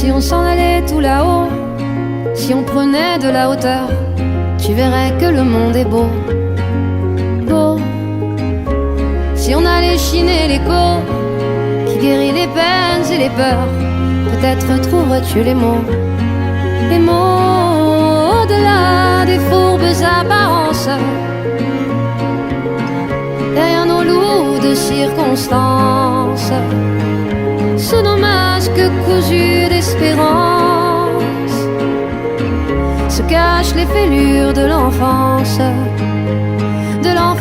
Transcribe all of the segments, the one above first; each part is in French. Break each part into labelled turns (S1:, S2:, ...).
S1: Si on s'en allait tout là-haut, si on prenait de la hauteur, tu verrais que le monde est beau, beau. Si on allait chiner l'écho qui guérit les peines et les peurs, peut-être trouverais-tu les mots au-delà des fourbes apparences, derrière nos lourdes circonstances, sous nos masques cousus d'espérance, se cachent les fêlures de l'enfance, de l'enfance.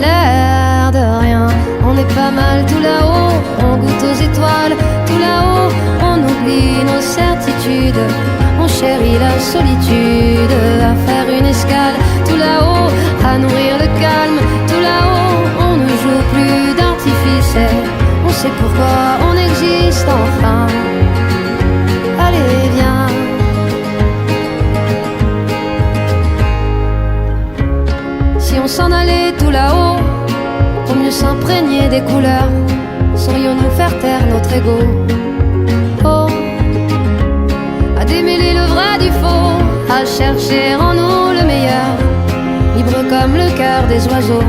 S1: L'air de rien, on est pas mal tout là-haut, on goûte aux étoiles tout là-haut, on oublie nos certitudes, on chérit la solitude, à faire une escale tout là-haut, à nourrir le calme tout là-haut, on ne joue plus d'artifice, on sait pourquoi on existe enfin. Allez viens, si on s'en allait tout là-haut, pour mieux s'imprégner des couleurs, saurions-nous faire taire notre ego? Oh, à démêler le vrai du faux, à chercher en nous le meilleur, libre comme le cœur des oiseaux,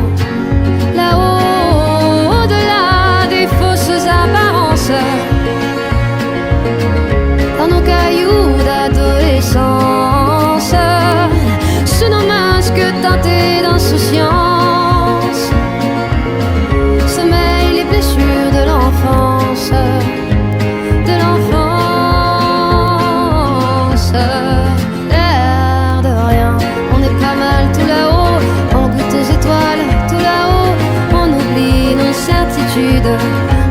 S1: là-haut, au-delà des fausses apparences, dans nos cailloux d'adolescence, sous nos masques teintés d'insouciance, sommeillent les blessures de l'enfance, de l'enfance. L'air de rien, on est pas mal tout là-haut, on goûte aux étoiles tout là-haut, on oublie nos certitudes,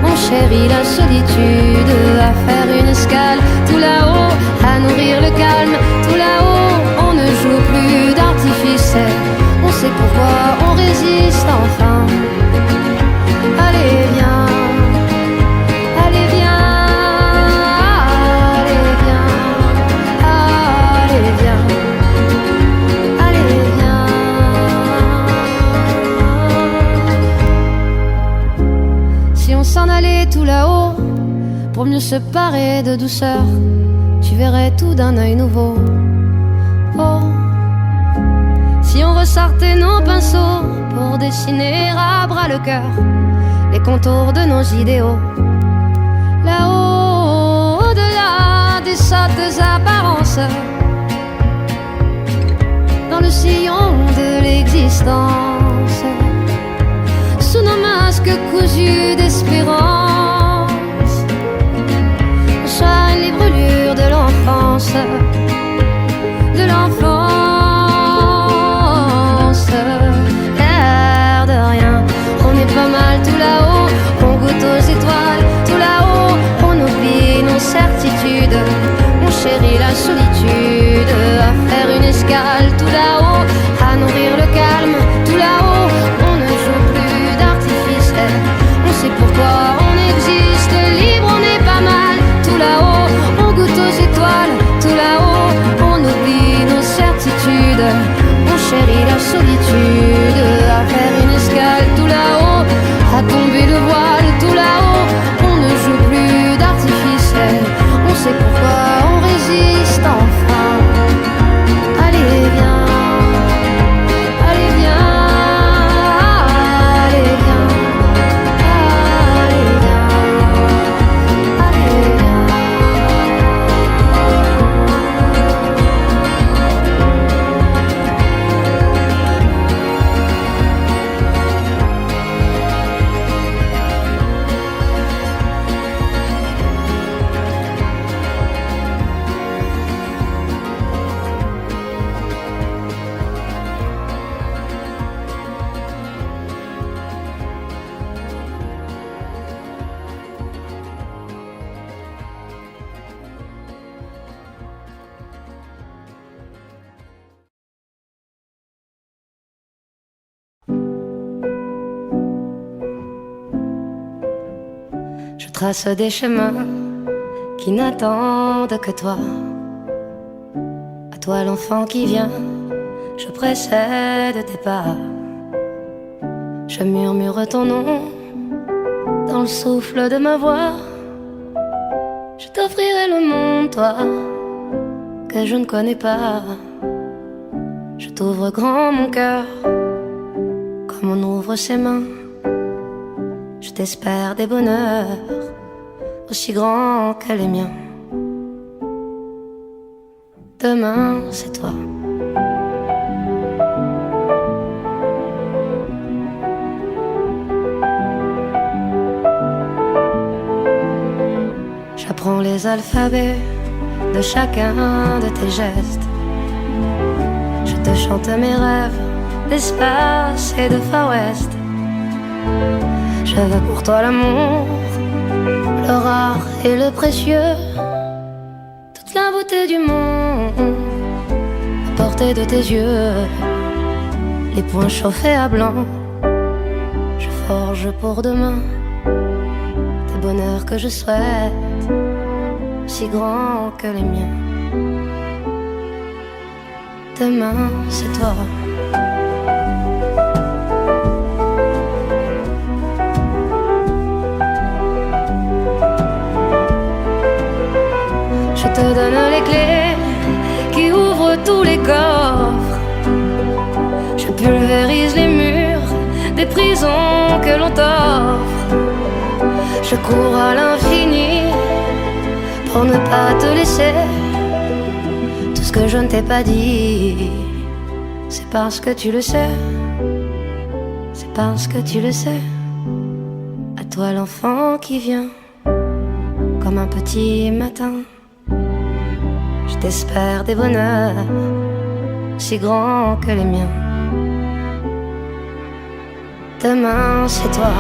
S1: on chérit la solitude, à faire une escale tout là-haut, à nourrir le calme tout là-haut, on ne joue plus d'artifice, on sait pourquoi on résiste enfin. Allez viens, allez viens, allez viens, allez viens, allez viens. Si on s'en allait tout là-haut, pour mieux se parer de douceur, tu verrais tout d'un œil nouveau. Oh, si on ressortait nos pinceaux pour dessiner à bras le cœur les contours de nos idéaux, là-haut, au-delà des sottes apparences, dans le sillon de l'existence, sous nos masques cousus d'espérance, on soigne les brûlures de l'enfance, de l'enfance. L'air de rien, on est pas mal tout là-haut, on goûte aux étoiles tout là-haut, on oublie nos certitudes, on chérit la solitude, à faire une escale tout là-haut, à nourrir le calme tout là-haut, on ne joue plus d'artifice, on sait pourquoi on existe, libre, on est pas mal tout là-haut, on goûte aux étoiles tout là-haut, on oublie nos certitudes, on chérit la solitude, à faire une escale tout là-haut, à tomber le voile tout là-haut, on ne joue plus d'artifice, on sait pourquoi on résiste enfin. Allez viens, allez viens, allez viens, allez viens, allez viens. Je trace des chemins qui n'attendent que toi. À toi l'enfant qui vient, je précède tes pas. Je murmure ton nom dans le souffle de ma voix. Je t'offrirai le monde, toi, que je ne connais pas. Je t'ouvre grand mon cœur, comme on ouvre ses mains. Je t'espère des bonheurs aussi grands que les miens. Demain, c'est toi. J'apprends les alphabets de chacun de tes gestes. Je te chante mes rêves d'espace et de Far West. Je veux pour toi l'amour, le rare et le précieux, toute la beauté du monde à portée de tes yeux. Les poings chauffés à blanc, je forge pour demain des bonheurs que je souhaite, si grands que les miens. Demain, c'est toi. Je te donne les clés qui ouvrent tous les coffres. Je pulvérise les murs des prisons que l'on t'offre. Je cours à l'infini pour ne pas te laisser. Tout ce que je ne t'ai pas dit, c'est parce que tu le sais. C'est parce que tu le sais. À toi l'enfant qui vient comme un petit matin. Je t'espère des bonheurs si grands que les miens. Demain, c'est toi.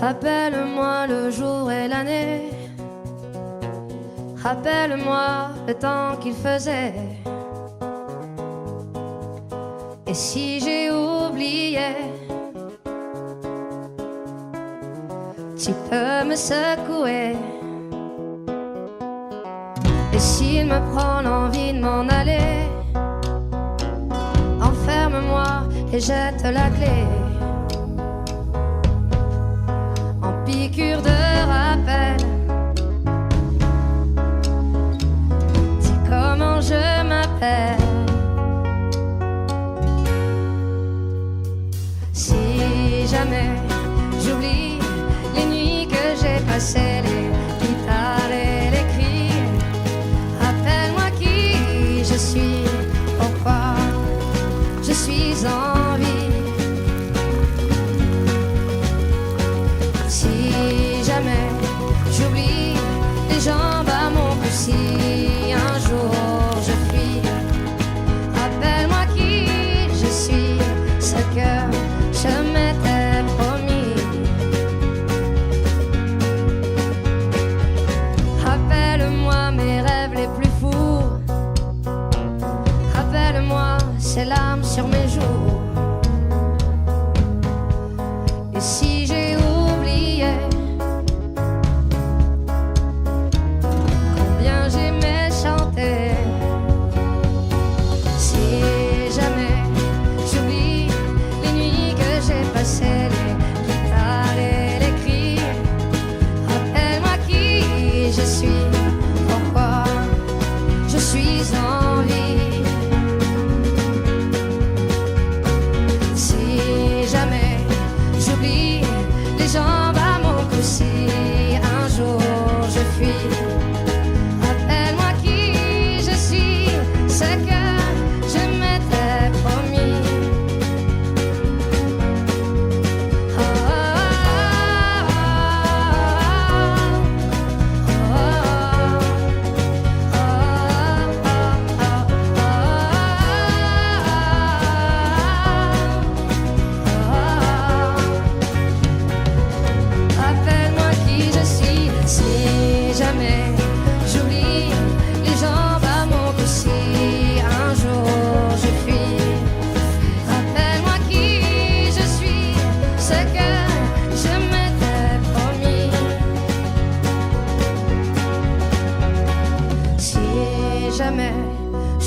S1: Rappelle-moi le jour et l'année. Rappelle-moi le temps qu'il faisait. Et si j'ai oublié, tu peux me secouer. Et s'il me prend l'envie de m'en aller, enferme-moi et jette la clé. Piqûre de rappel, dis comment je m'appelle. Si jamais j'oublie les nuits que j'ai passées, les guitares et les cris, rappelle-moi qui je suis, pourquoi je suis en vie. Si jamais j'oublie les jambes à mon cou, si un jour je fuis, rappelle-moi qui je suis, ce que je m'étais promis.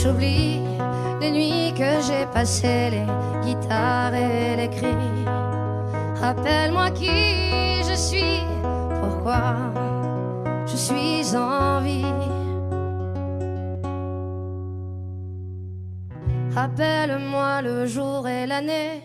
S1: j'oublie les nuits que j'ai passées, les guitares et les cris. Rappelle-moi qui je suis, pourquoi je suis en vie. Rappelle-moi le jour et l'année